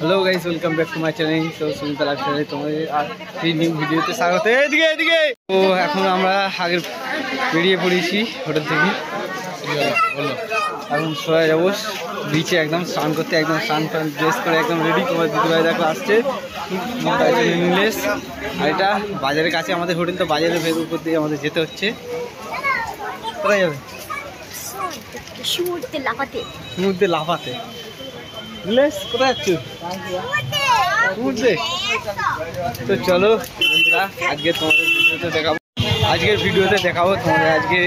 Hello guys, welcome back to my channel. तो Sunita lifestyle তোমাদের আর এই নিউ ভিডিওতে স্বাগত। এদিকে এদিকে তো এখন আমরা আগে বেরিয়ে পড়েছি হোটেল থেকে। এখন সোয়া যাবো বিচে, একদম স্নান করতে, একদম স্নান ড্রেস করে একদম রেডি। তোমার দিদিভাই দেখো আসছে, নীলেশ। আর এটা বাজারের কাছে আমাদের হোটেল, তো বাজারের ভেতর উপর দিয়ে আমাদের যেতে হচ্ছে। কোথায় যাবে? সমুদ্রে লাফাতে। সমুদ্রে লাফাতে। নীলেশ কোথায় যাচ্ছ? সমুদ্রে। তো চলো বন্ধুরা, আজকে তোমাদের ভিডিওতে দেখাবো, তোমাদের আজকে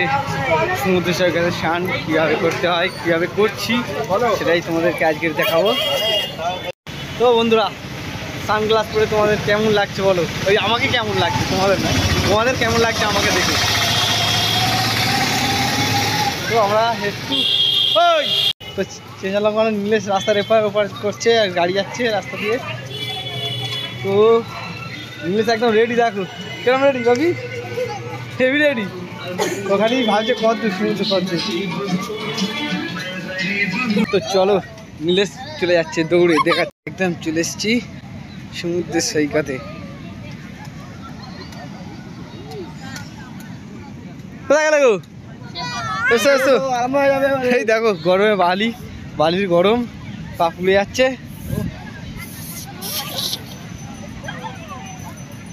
সমুদ্র সৈকতে স্নান কীভাবে করতে হয়, কীভাবে করছি সেটাই তোমাদেরকে আজকে দেখাবো। তো বন্ধুরা, সানগ্লাস পরে তোমাদের কেমন লাগছে বলো? ওই আমাকে কেমন লাগছে, তোমাদের না, তোমাদের কেমন লাগছে আমাকে দেখে। তো আমরা একটু ওই তো চেঁচালঙ্গনে নীলেশ রাস্তার এপার ওপার করছে, আর গাড়ি যাচ্ছে রাস্তা দিয়ে। তো নীলেশ একদম রেডি, দেখো কেরম রেডি বাবি, হেভি রেডি। ওখানেই ভাবছে কত সমুদ্র করছে। তো চলো, নীলেশ চলে যাচ্ছে দৌড়ে, দেখা একদম চলে এসেছি সমুদ্রের সৈকতে। কোথায় গেল গো? এসো এসো, এই দেখো গরমে বালির গরম, পা ফুলে যাচ্ছে।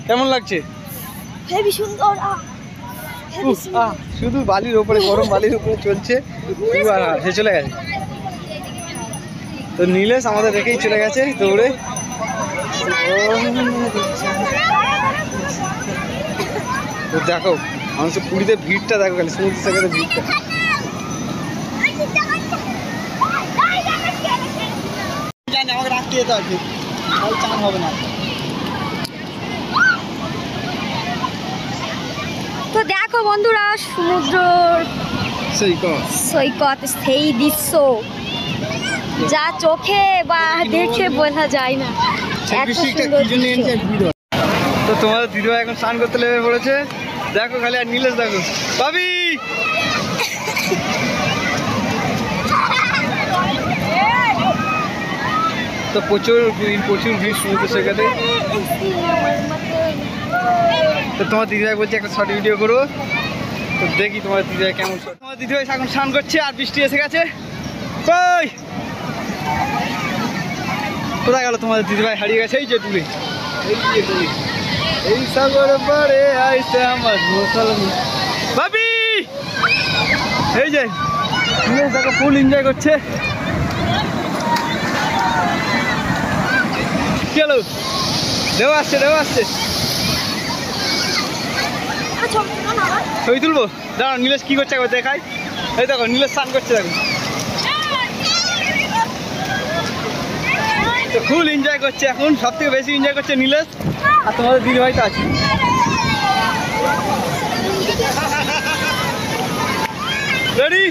কেমন লাগছে? হেভি সুন্দর। শুধু বালির ওপরে, গরম বালির উপরে চলছে, সে চলে গেছে। তো নীলেশ আমাদের রেখেই চলে গেছে দৌড়ে। তো দেখো মানুষের পুরীতে ভিড়টা, দেখো খালি সমুদ্র সৈকতে ভিড়টা। জানি আমাকে রাখতে যেতে হবে, চান হবে না। তো দেখো বন্ধুরা, সমুদ্র সৈকত সেই দৃশ্য যা চোখে বা দেখে বোঝা যায় না। তো তোমাদের দিদিভাই এখন স্নান করতে লেগে পড়েছে, দেখো খালি। আর নীলেশ দেখো, ভাবি তো প্রচুর ভিড় সমুদ্র সৈকতে। তো তোমার দিদিভাই বলছে একটা শর্ট ভিডিও করো, তো দেখি তোমার দিদিভাই কেমন। তোমার দিদিভাই এখন স্নান করছে, আর বৃষ্টি এসে গেছে। কই কোথায় গেল তোমাদের দিদিভাই? হারিয়ে গেছে এই যে দূরে, এই সাগর পাড়ে আইছে আমার ভাবি। এই যে দেখো ফুল এনজয় করছে। চলো, দেও আসছে। ছবি তুলবো, দাঁড়াও। নীলেশ কি করছে একবার দেখাই। এই দেখো নীলেশ স্নান করছে, দেখো তো ফুল এনজয় করছে। এখন সব থেকে বেশি এনজয় করছে নীলেশ, আর তোমাদের দিদিভাই তো আছে। রেডি?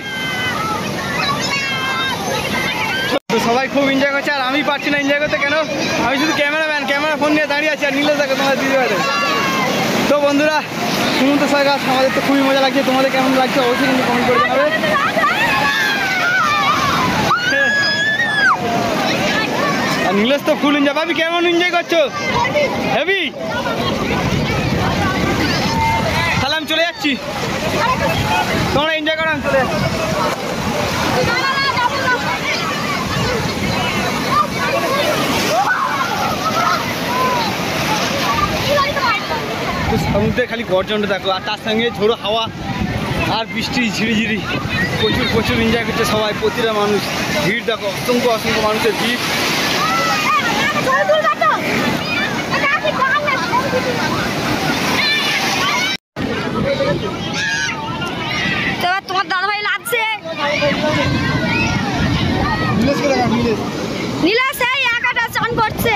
সবাই খুব এনজয় করছে, আর আমি পারছি না এনজয় করতে। কেন? আমি শুধু ক্যামেরা ফোন নিয়ে দাঁড়িয়ে আছি, আর নীলেশ দেখো তোমাদের দিদিভাই। তো বন্ধুরা, সমুদ্র সৈকত আমাদের তো খুবই মজা লাগছে। তোমাদের কেমন লাগছে অবশ্যই কিন্তু কমেন্ট করে জানাবে। আর নীলেশ তো ফুল এনজয়। ভাবি কেমন এনজয় করছো? হেভি। তাহলে আমি চলে যাচ্ছি, তোমরা এনজয় করো, আমি চলে যাচ্ছি। সমুদ্রে খালি গর্জনটা দেখো, আর তার সঙ্গে ঝোড়ো হাওয়া আর বৃষ্টি ঝিরিঝিরি। প্রচুর এনজয় করছে সবাই, প্রতিটা মানুষ। ভিড় দেখো, অসংখ্য মানুষের ভিড়। তোমার দাদাভাই লাগছে নীলেশ, এই একাটা চান করছে।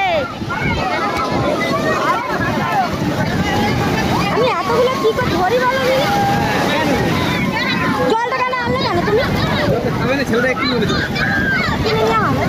আমি এতগুলো কি করে ধরি বলো? জলটা কেন আনলে কেন তুমি? ছেলেটা একটু কিনে নিয়ে হবে।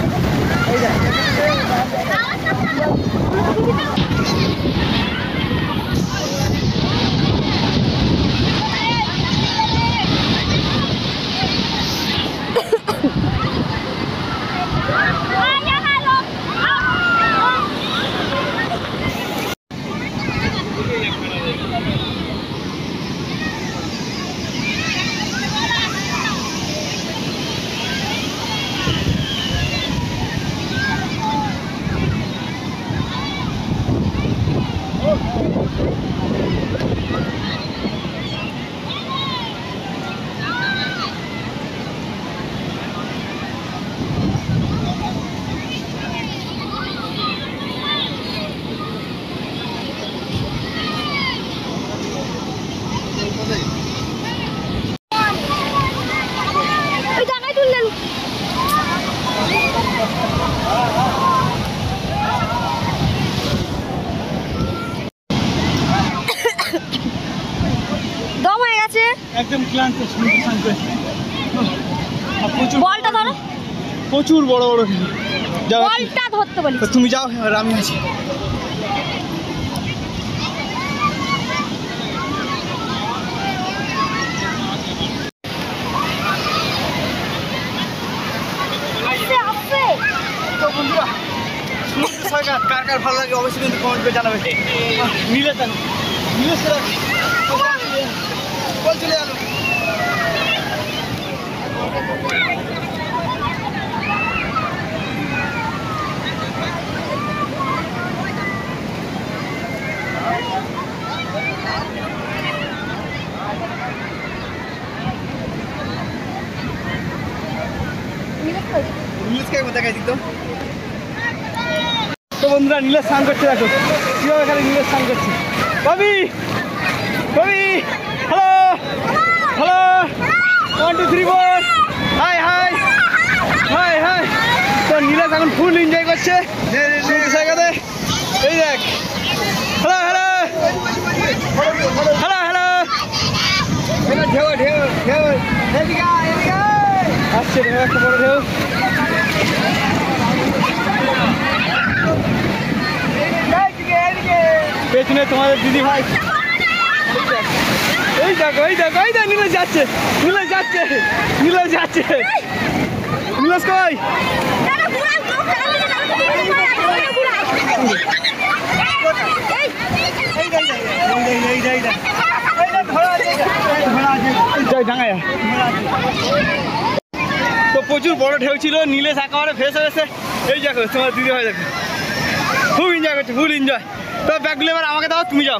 লাগছে। একদম ক্লান্ত, সমুদ্রে স্নান করে। আর প্রচুর বলটা ধরো, প্রচুর বড় বড় ঢেউ। যাও বলটা ধরতে বলি। তো তুমি যাও আর আমি আছি। আস্তে আস্তে। তো বন্ধুরা, সমুদ্র সৈকত কার কার ভালো লাগে অবশ্যই কিন্তু কমেন্ট করে জানাবে। মিলে যান, মিলে সেরা বল চলে গেল। নীলেশকে একবার দেখাই দিত। তো বন্ধুরা, নীলেশ স্নান করছে, দেখো কীভাবে খালি নীলেশ স্নান করছে। কবি কবি, hello hello, 1 2 3 4, high high high high. তো নীলেশ এখন ফুল এনজয় করছে সমুদ্র সৈকতে। এই দেখ, হ্যালো হ্যালো হ্যালো হ্যালো, ঢেউ ঢেউ ঢেউ, এদিকে এদিকে আসছে ঢেউ, একটা বড় ঢেউ। পেছনে তোমাদের দিদি ভাই, এই দেখো এই দেখো এই দেখ, নীলেশ যাচ্ছে, নীলেশ যাচ্ছে, নীলেশ যাচ্ছে। নীলেশ কই? তো প্রচুর বড় ঢেউ ছিল, নীলেশ একেবারে ভেসে ভেসে। এই দেখো তোমার দিদি ভাই, দেখো খুব এনজয় করছে, ফুল এনজয়। তো ব্যাগগুলো এবার আমাকে দাও, তুমি যাও।